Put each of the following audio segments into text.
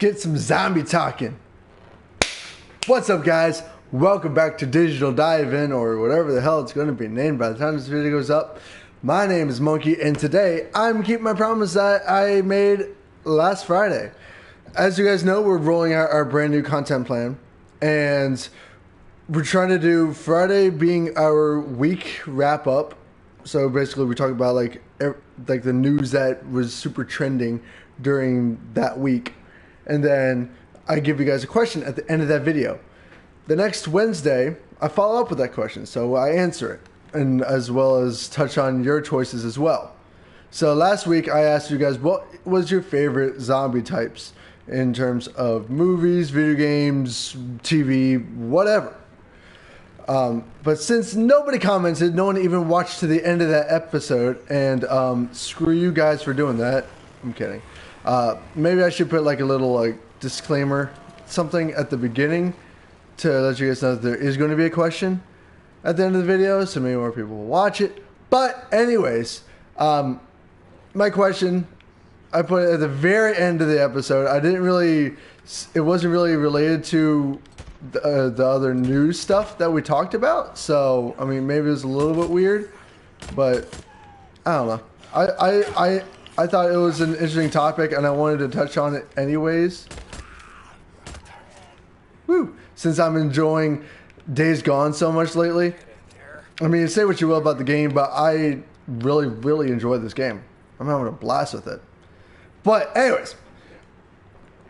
get some zombie talking. What's up, guys? Welcome back to Digital Dive-In, or whatever the hell it's going to be named by the time this video goes up. My name is Monkey, and today I'm keeping my promise that I made last Friday. As you guys know, we're rolling out our brand new content plan, and we're trying to do Friday being our week wrap up. So basically, we talk about like the news that was super trending during that week, and then I give you guys a question at the end of that video. The next Wednesday, I follow up with that question, so I answer it, and as well as touch on your choices as well. So last week, I asked you guys what was your favorite zombie types in terms of movies, video games, TV, whatever. But since nobody commented, no one even watched to the end of that episode, and screw you guys for doing that. I'm kidding. Maybe I should put like a little disclaimer, something at the beginning to let you guys know that there is going to be a question at the end of the video, so maybe more people will watch it. But anyways, my question, I put it at the very end of the episode. It wasn't really related to the other news stuff that we talked about. So, I mean, maybe it was a little bit weird, but I don't know. I thought it was an interesting topic, and I wanted to touch on it anyways. Woo! Since I'm enjoying Days Gone so much lately. I mean, say what you will about the game, but I really, really enjoy this game. I'm having a blast with it. But anyways,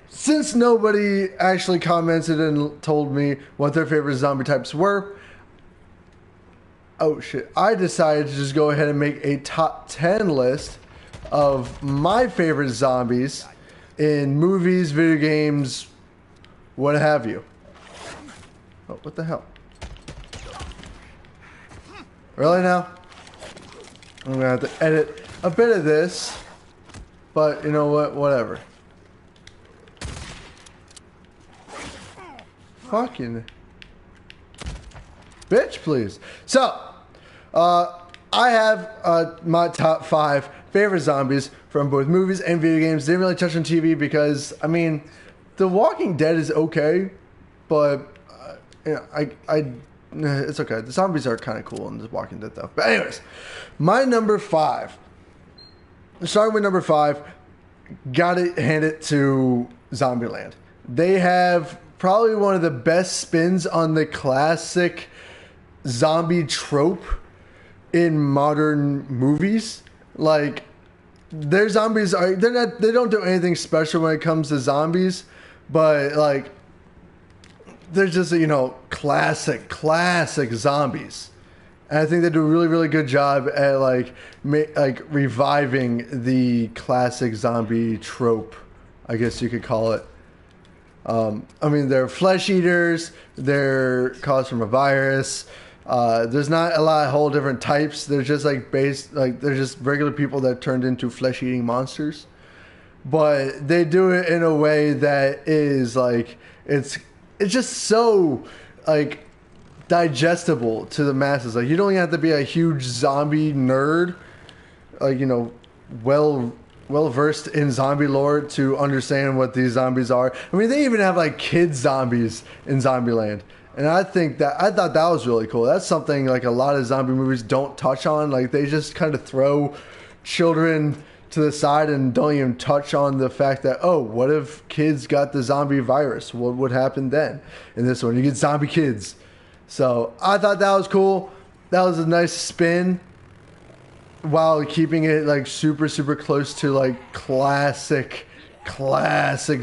since nobody actually commented and told me what their favorite zombie types were, oh shit, I decided to just go ahead and make a top 10 list of my favorite zombies in movies, video games, what have you. Oh, what the hell? Really now? I'm gonna have to edit a bit of this, but you know what? Whatever. Fucking bitch, please. So, I have my top 5 favorite zombies from both movies and video games. Didn't really touch on TV because, I mean, The Walking Dead is okay, but you know, it's okay. The zombies are kind of cool in The Walking Dead, though. But anyways, my number 5. Starting with number 5, gotta hand it to Zombieland. They have probably one of the best spins on the classic zombie trope in modern movies. Like, their zombies they don't do anything special when it comes to zombies, but like, they're just, you know, classic zombies. And I think they do a really, really good job at like reviving the classic zombie trope, I guess you could call it. I mean, they're flesh eaters. They're caused from a virus. There's not a lot of whole different types. They're just they're just regular people that turned into flesh eating monsters. But they do it in a way that is like, it's just so like digestible to the masses. Like, you don't even have to be a huge zombie nerd, like, you know, well versed in zombie lore to understand what these zombies are. I mean, they even have like kid zombies in Zombieland, and I thought that was really cool. That's something like a lot of zombie movies don't touch on. Like, they just kind of throw children to the side and don't even touch on the fact that, oh, what if kids got the zombie virus? What would happen then? In this one, you get zombie kids. So I thought that was cool. That was a nice spin, while keeping it like super, super close to like classic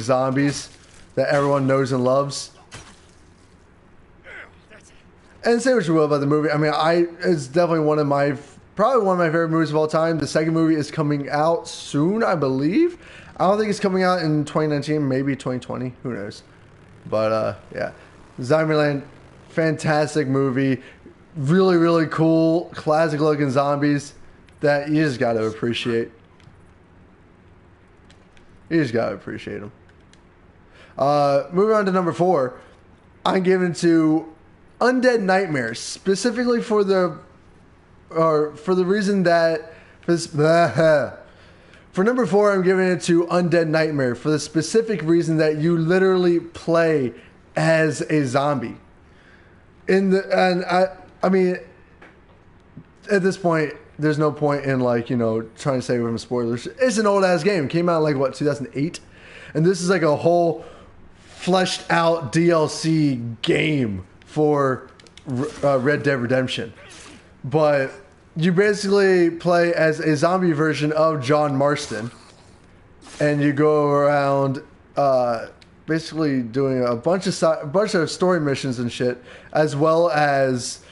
zombies that everyone knows and loves. And say what you will about the movie. I mean, it's definitely probably one of my favorite movies of all time. The second movie is coming out soon, I believe. I don't think it's coming out in 2019, maybe 2020. Who knows? But yeah, Zombieland, fantastic movie. Really, really cool, classic looking zombies that you just got to appreciate. You just got to appreciate them. Moving on to number 4, I'm giving to Undead Nightmares, specifically for the reason that For number 4, I'm giving it to Undead Nightmare for the specific reason that you literally play as a zombie. I mean, at this point, there's no point in like, trying to say with spoilers. It's an old ass game. It came out like what, 2008? And this is like a whole fleshed out DLC game for Red Dead Redemption. But you basically play as a zombie version of John Marston, and you go around basically doing a bunch of story missions and shit, as well as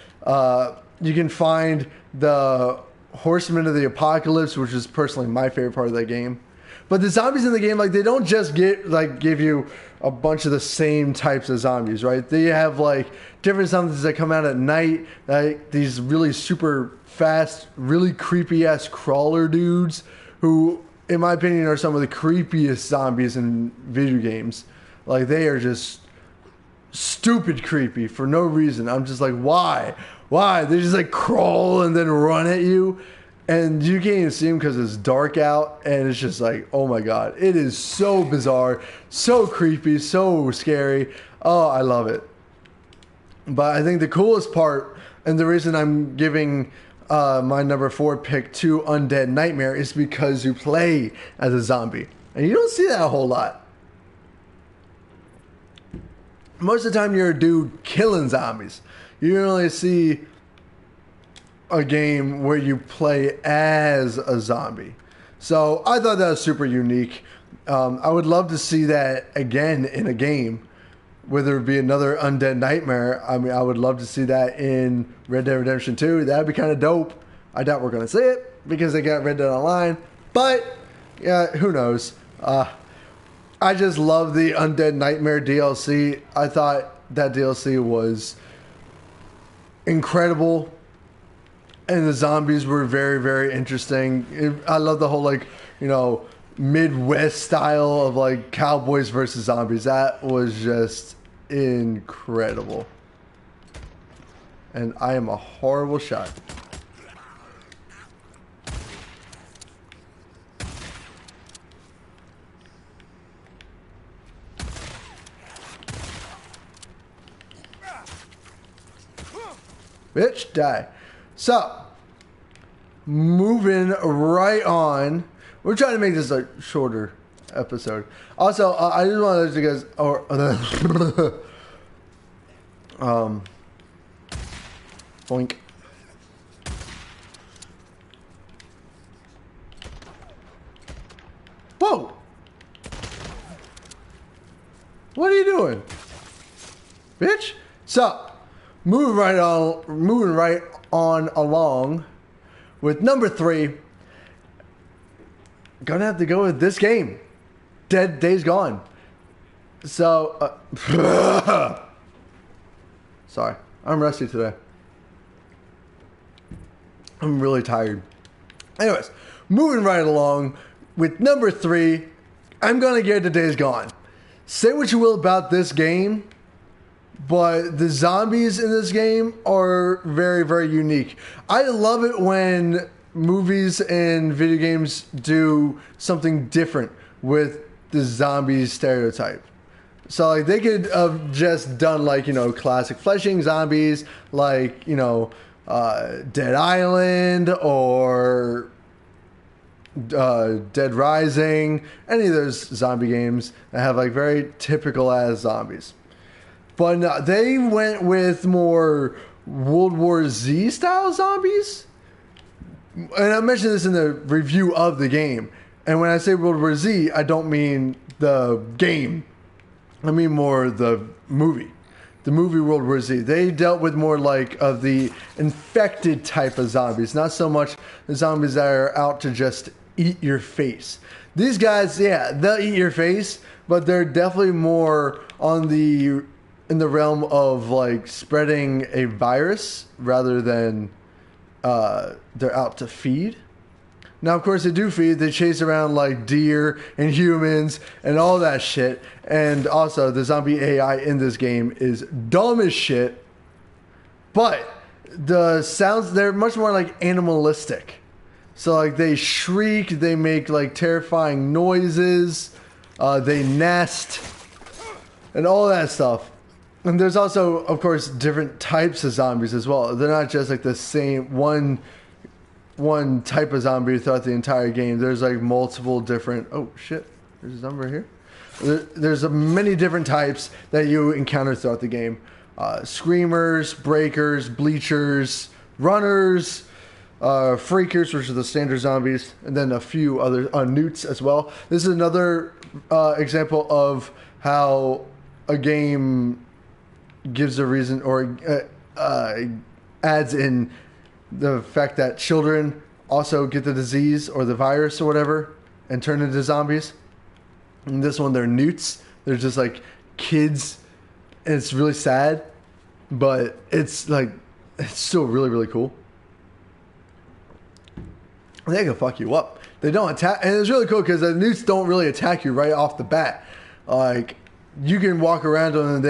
you can find the Horsemen of the Apocalypse, which is personally my favorite part of that game. But the zombies in the game, like, they don't just give you a bunch of the same types of zombies, right? They have like different zombies that come out at night, like these really super fast, really creepy ass crawler dudes who, in my opinion, are some of the creepiest zombies in video games. Like, they are just stupid creepy for no reason. I'm just like, why? They just like crawl and then run at you. And you can't even see them because it's dark out, and it's just like, oh my god. It is so bizarre, so creepy, so scary. Oh, I love it. But I think the coolest part, and the reason I'm giving my number 4 pick to Undead Nightmare, is because you play as a zombie. And you don't see that a whole lot. Most of the time, you're a dude killing zombies. You don't really see a game where you play as a zombie. So I thought that was super unique. I would love to see that again in a game, whether it be another Undead Nightmare. I mean, I would love to see that in Red Dead Redemption 2. That'd be kind of dope. I doubt we're going to see it because they got Red Dead Online. But, yeah, who knows? I just love the Undead Nightmare DLC. I thought that DLC was incredible. And the zombies were very, very interesting. I love the whole, like, Midwest style of, like, cowboys versus zombies. That was just incredible. And I am a horrible shot. Bitch, die. So, moving right on. We're trying to make this a shorter episode. Also, I just want to let you guys, boink. Whoa! What are you doing, bitch? So, moving right on along with number 3. Gonna have to go with this game, Days Gone. So, sorry, I'm rusty today. I'm really tired. Anyways, moving right along with number 3, I'm gonna get to Days Gone. Say what you will about this game, but the zombies in this game are very, very unique. I love it when movies and video games do something different with the zombie stereotype. So, like, they could have just done, like, classic flesh-eating zombies, like, Dead Island or Dead Rising, any of those zombie games that have, like, very typical ass zombies. But no, they went with more World War Z style zombies. And I mentioned this in the review of the game. And when I say World War Z, I don't mean the game. I mean more the movie. The movie World War Z. They dealt with more like of the infected type of zombies. Not so much the zombies that are out to just eat your face. These guys, yeah, they'll eat your face, but they're definitely more in the realm of like spreading a virus rather than they're out to feed. Now, of course, they do feed. They chase around like deer and humans and all that shit. And also, the zombie AI in this game is dumb as shit. But the sounds, they're much more like animalistic. So like they shriek, they make like terrifying noises, they nest, and all that stuff. And there's also, of course, different types of zombies as well. They're not just like the same one type of zombie throughout the entire game. There's like multiple different. Oh shit! There's a zombie right here. There's many different types that you encounter throughout the game. Screamers, breakers, bleachers, runners, freakers, which are the standard zombies, and then a few other newts as well. This is another example of how a game gives a reason or adds in the fact that children also get the disease or the virus or whatever and turn into zombies. In this one, they're newts. They're just like kids, and it's really sad, but it's still really, really cool. They can fuck you up. They don't attack, and it's really cool because the newts don't really attack you right off the bat. Like you can walk around them and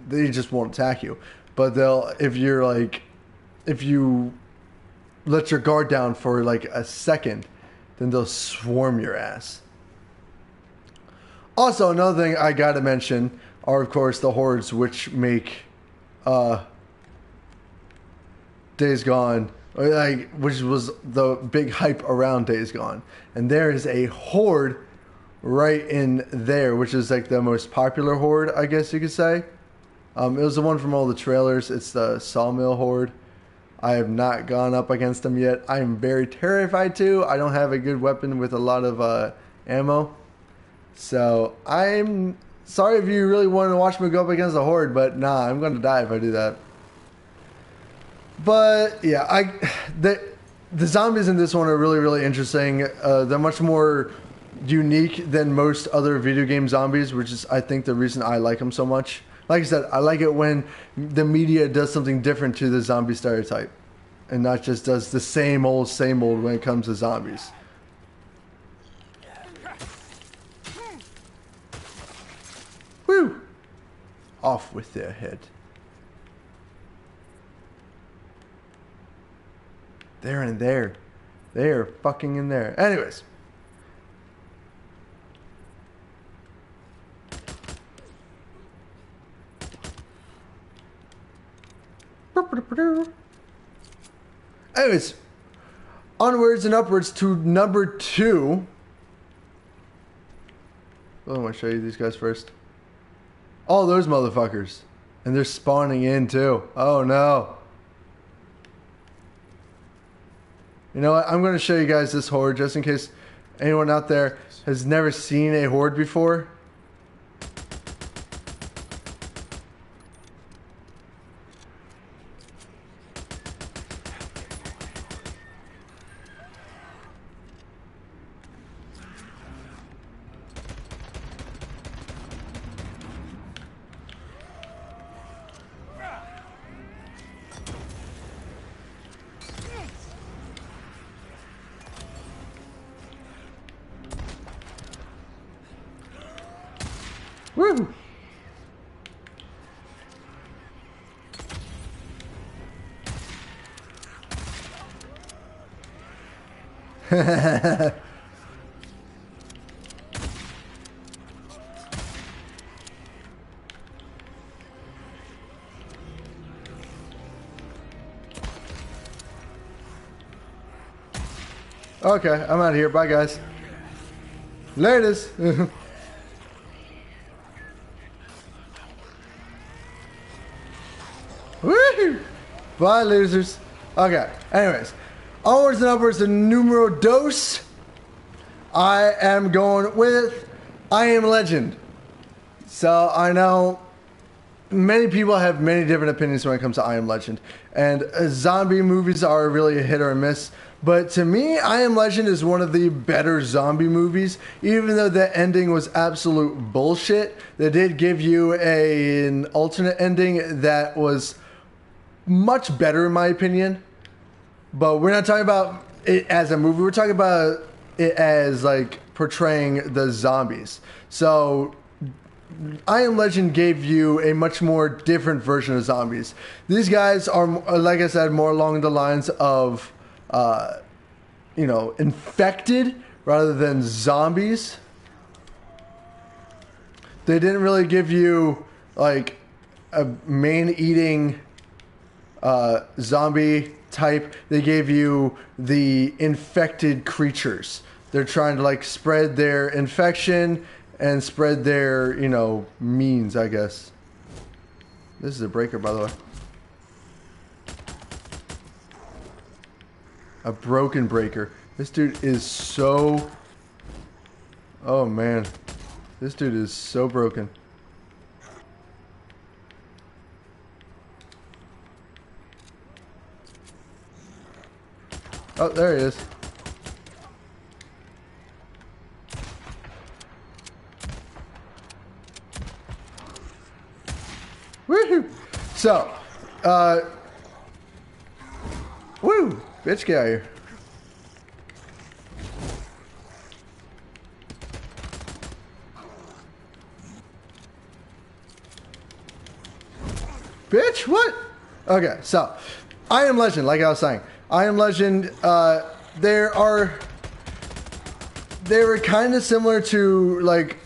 they just won't attack you. But if you let your guard down for like a second, then they'll swarm your ass. Also, another thing I gotta mention are, of course, the hordes, which make Days Gone, which was the big hype around Days Gone. And there is a horde right in there, which is like the most popular horde, I guess you could say. It was the one from all the trailers. It's the Sawmill Horde. I have not gone up against them yet. I'm very terrified to. I don't have a good weapon with a lot of ammo. So I'm sorry if you really want to watch me go up against the horde, but nah, I'm going to die if I do that. But yeah, the zombies in this one are really, really interesting. They're much more unique than most other video game zombies, which is, I think, the reason I like them so much. Like I said, I like it when the media does something different to the zombie stereotype and not just does the same old when it comes to zombies. Woo! Off with their head. They're in there. They are fucking in there. Anyways. Anyways, onwards and upwards to number 2. I want to show you these guys first. All those motherfuckers. And they're spawning in too. Oh no. You know what? I'm going to show you guys this horde just in case anyone out there has never seen a horde before. Woo! Okay, I'm out of here. Bye, guys. Laters. Woo! Bye, losers. Okay, anyways. Onwards and upwards to numero dos. I am going with I Am Legend. So I know many people have many different opinions when it comes to I Am Legend. And zombie movies are really a hit or a miss. But to me, I Am Legend is one of the better zombie movies. Even though the ending was absolute bullshit, they did give you an alternate ending that was much better in my opinion. But we're not talking about it as a movie. We're talking about it as like portraying the zombies. So I Am Legend gave you a much more different version of zombies. These guys are, like I said, more along the lines of you know, infected rather than zombies. They didn't really give you like a man-eating zombie type. They gave you the infected creatures. They're trying to like spread their infection and spread their, you know, means, I guess. This is a breaker, by the way. A broken breaker. This dude is so... Oh, man. This dude is so broken. Oh, there he is. Woohoo! So, woo! Bitch, get out of here. Bitch, what? Okay, so, I Am Legend, like I was saying. I Am Legend, they were kind of similar to, like,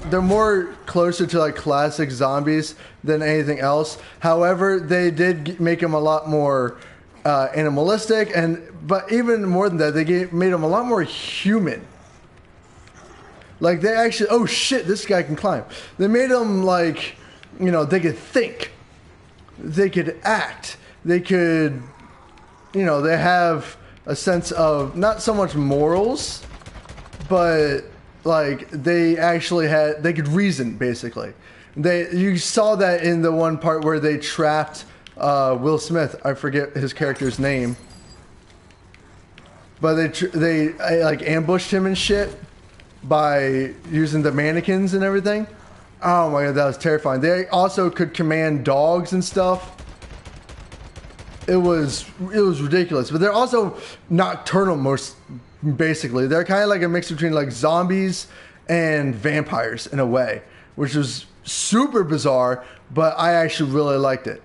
they're more closer to, like, classic zombies than anything else. However, they did make them a lot more animalistic, but even more than that, they made them a lot more human. Like, they actually, oh shit, this guy can climb. They made them, like, you know, they could think. They could act. They could, you know, they have a sense of not so much morals, but like they actually they could reason, basically. You saw that in the one part where they trapped Will Smith. I forget his character's name, but they like ambushed him and shit by using the mannequins and everything. Oh my god, that was terrifying. They also could command dogs and stuff. It was ridiculous. But they're also nocturnal, most basically. They're kind of like a mix between like zombies and vampires in a way, which was super bizarre, but I actually really liked it.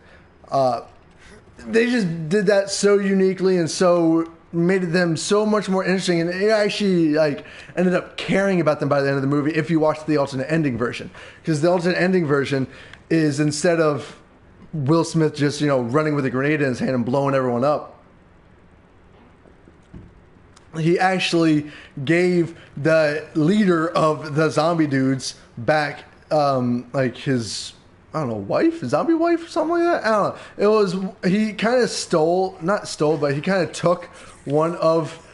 They just did that so uniquely and so made them so much more interesting, and it actually like ended up caring about them by the end of the movie if you watched the alternate ending version, because the alternate ending version is instead of Will Smith just, you know, running with a grenade in his hand and blowing everyone up, he actually gave the leader of the zombie dudes back like his, I don't know, wife, zombie wife, something like that. I don't know. It was, he kind of not stole, but he kind of took one of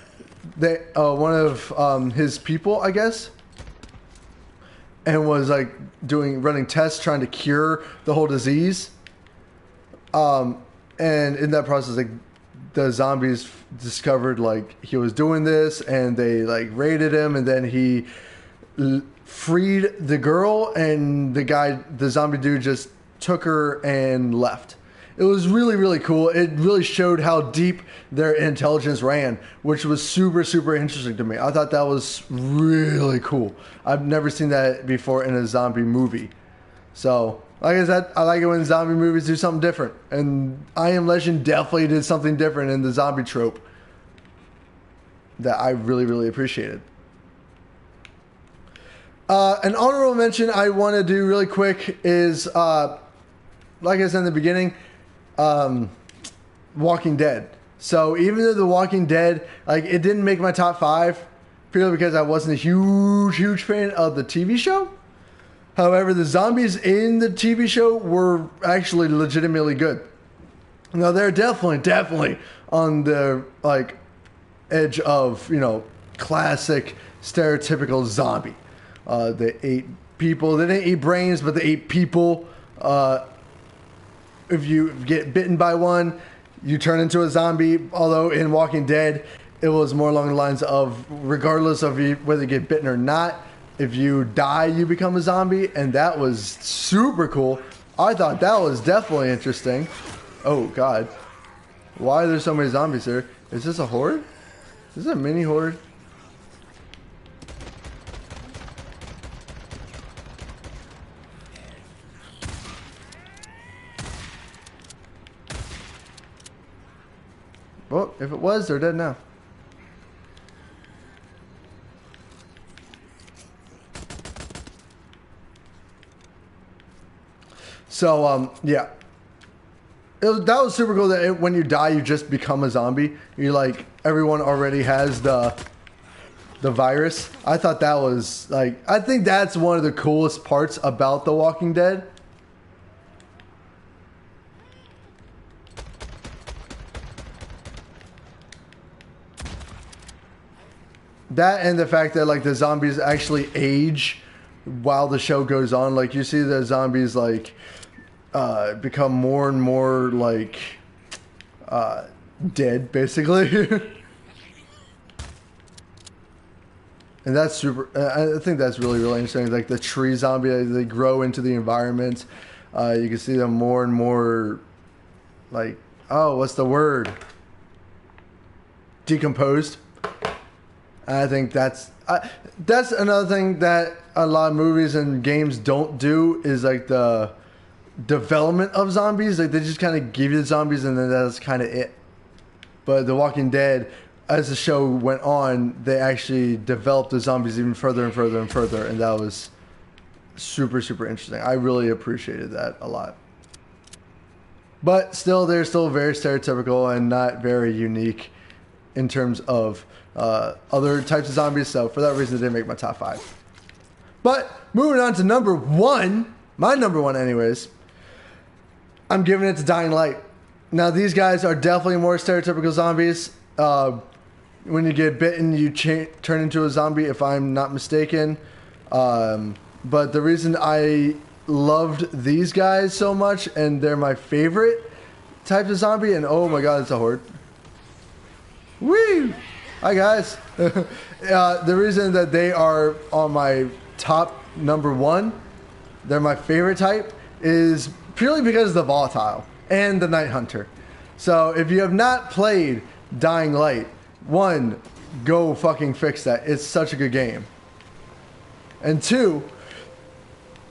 his people, I guess, and was like running tests trying to cure the whole disease. And in that process, like the zombies discovered like he was doing this, and they like raided him, and then he freed the girl, and the zombie dude just took her and left. It was really, really cool. It really showed how deep their intelligence ran, which was super, super interesting to me. I thought that was really cool. I've never seen that before in a zombie movie. So, like I said, I like it when zombie movies do something different. And I Am Legend definitely did something different in the zombie trope that I really, really appreciated. An honorable mention I want to do really quick is, like I said in the beginning, Walking Dead. So even though The Walking Dead, like, it didn't make my top 5 purely because I wasn't a huge fan of the TV show. However, the zombies in the TV show were actually legitimately good. Now they're definitely on the like edge of, you know, classic stereotypical zombie. They ate people. They didn't eat brains, but they ate people. If you get bitten by one, you turn into a zombie. Although in Walking Dead, it was more along the lines of regardless of whether you get bitten or not, if you die, you become a zombie. And that was super cool. I thought that was definitely interesting. Oh, God. Why are there so many zombies here? Is this a horde? Is this a mini horde? Well, if it was, they're dead now. So yeah, that was super cool. That when you die, you just become a zombie. You like everyone already has the virus. I thought that was like, I think that's one of the coolest parts about The Walking Dead. That and the fact that like the zombies actually age while the show goes on. Like you see the zombies like become more and more like dead, basically. And that's super. I think that's really interesting. Like the tree zombie, they grow into the environment. You can see them more and more. Like, oh, what's the word? Decomposed. I think that's another thing that a lot of movies and games don't do is like the development of zombies. Like they just kind of give you the zombies and then that's kind of it. But The Walking Dead, as the show went on, they actually developed the zombies even further and further and further, and that was super interesting. I really appreciated that a lot. But still, they're still very stereotypical and not very unique in terms of other types of zombies, so for that reason, they didn't make my top 5. But moving on to number 1, my number 1 anyways, I'm giving it to Dying Light. Now, these guys are definitely more stereotypical zombies. When you get bitten, you turn into a zombie, if I'm not mistaken. But the reason I loved these guys so much, and they're my favorite types of zombie, and oh my god, it's a horde. Woo! Hi guys. The reason that they are on my top number 1, they're my favorite type, is purely because of the volatile and the night hunter. So if you have not played Dying Light, 1, go fucking fix that. It's such a good game. And 2,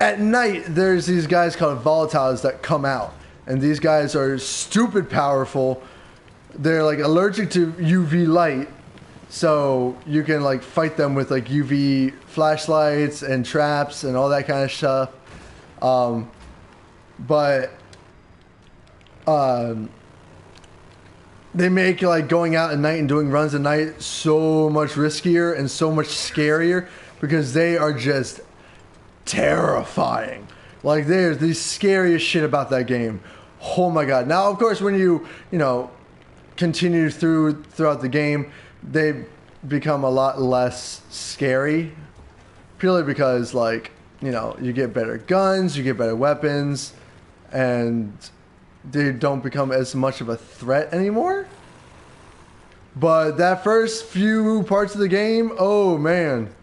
at night there's these guys called volatiles that come out, and these guys are stupid powerful. They're like allergic to UV light, so you can like fight them with like UV flashlights and traps and all that kind of stuff. They make like going out at night and doing runs at night so much riskier and so much scarier because they are just terrifying. Like there's the scariest shit about that game. Oh my god. Now of course when you continue throughout the game, they become a lot less scary, purely because like you get better guns, you get better weapons, and they don't become as much of a threat anymore. But that first few parts of the game, oh man,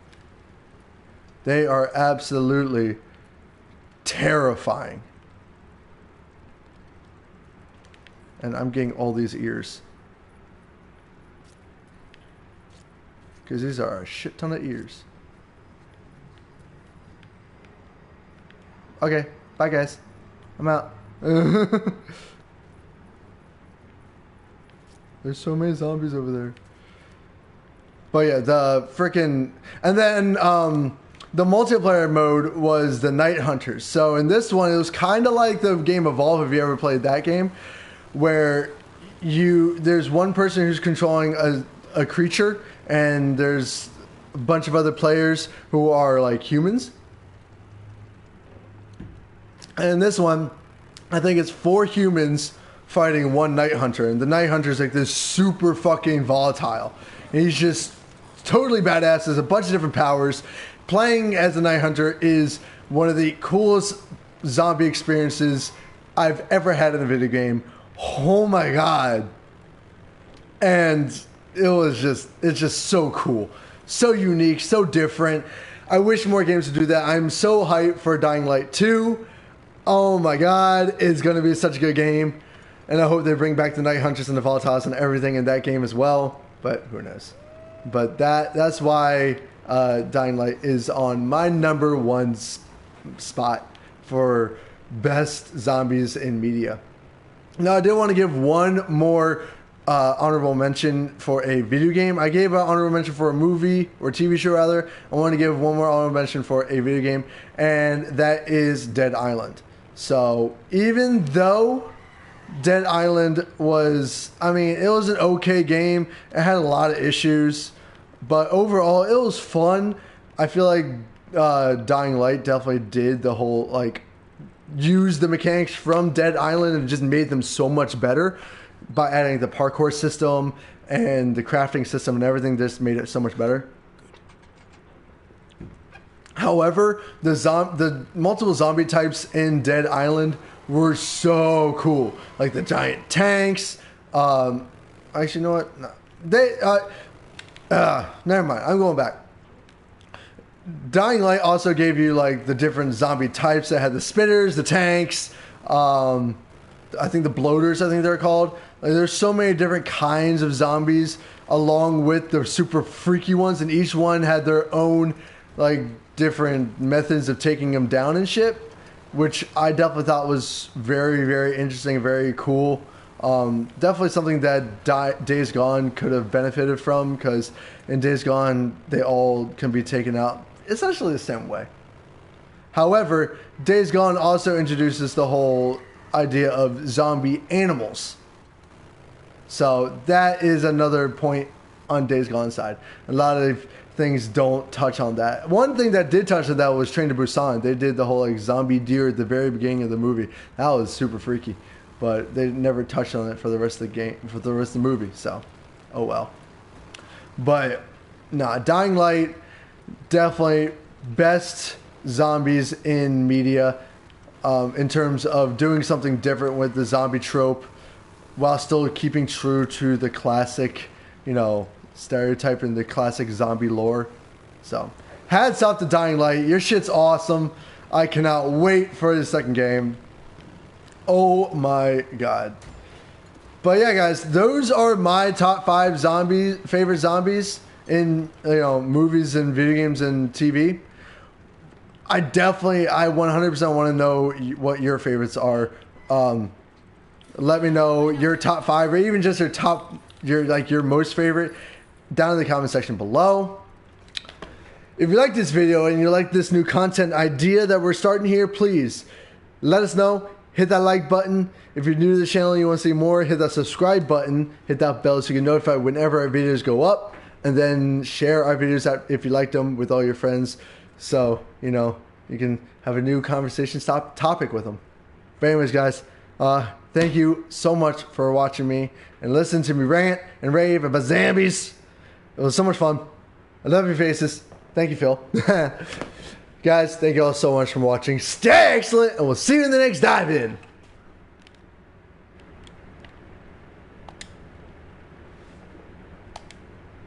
they are absolutely terrifying. And I'm getting all these ears, because these are a shit ton of ears. Okay, bye guys. I'm out. There's so many zombies over there. But yeah, the freaking... And then the multiplayer mode was the Night Hunters. So in this one, it was kind of like the game Evolve, if you ever played that game, where there's one person who's controlling a creature, and there's a bunch of other players who are like humans. And in this one, I think it's 4 humans fighting 1 Night Hunter, and the Night Hunter is like this super fucking volatile. And he's just totally badass. There's a bunch of different powers. Playing as the Night Hunter is one of the coolest zombie experiences I've ever had in a video game. Oh my god. And it's just so cool. So unique, so different. I wish more games would do that. I'm so hyped for Dying Light 2. Oh my god, it's going to be such a good game. And I hope they bring back the Night Hunters and the Volatiles and everything in that game as well. But who knows. But that's why Dying Light is on my number 1 spot for best zombies in media. Now, I did want to give one more honorable mention for a video game. I gave an honorable mention for a movie, or TV show rather. I want to give one more honorable mention for a video game, and that is Dead Island. So even though Dead Island was, I mean, it was an okay game. It had a lot of issues, but overall, it was fun. I feel like Dying Light definitely did the whole, like, use the mechanics from Dead Island and just made them so much better by adding the parkour system and the crafting system and everything. Just made it so much better. However, the multiple zombie types in Dead Island were so cool. Like the giant tanks. Actually, you know what? No. Never mind. I'm going back. Dying Light also gave you like the different zombie types that had the spitters, the tanks, I think the bloaters, I think they're called. Like, there's so many different kinds of zombies along with the super freaky ones, and each one had their own like different methods of taking them down and shit, which I definitely thought was very, very interesting and very cool. Definitely something that Days Gone could have benefited from, because in Days Gone, they all can be taken out essentially the same way. However, Days Gone also introduces the whole idea of zombie animals. So that is another point on Days Gone side. A lot of things don't touch on that. One thing that did touch on that was Train to Busan. They did the whole like zombie deer at the very beginning of the movie. That was super freaky, but they never touched on it for the rest of the game, for the rest of the movie. So, oh well. But nah, Dying Light, definitely best zombies in media, in terms of doing something different with the zombie trope while still keeping true to the classic, you know, stereotype in the classic zombie lore. So, hats off to Dying Light. Your shit's awesome. I cannot wait for the second game. Oh my god. But yeah, guys, those are my top 5 favorite zombies in, you know, movies and video games and TV. I 100% want to know what your favorites are. Let me know your top 5, or even just your most favorite, down in the comment section below. If you like this video and you like this new content idea that we're starting here, please let us know. Hit that like button. If you're new to the channel and you want to see more, hit that subscribe button. Hit that bell so you get notified whenever our videos go up. And then share our videos if you liked them with all your friends. So, you know, you can have a new conversation topic with them. But anyways, guys, thank you so much for watching me and listening to me rant and rave about zombies. It was so much fun. I love your faces. Thank you, Phil. Guys, thank you all so much for watching. Stay excellent, and we'll see you in the next dive in.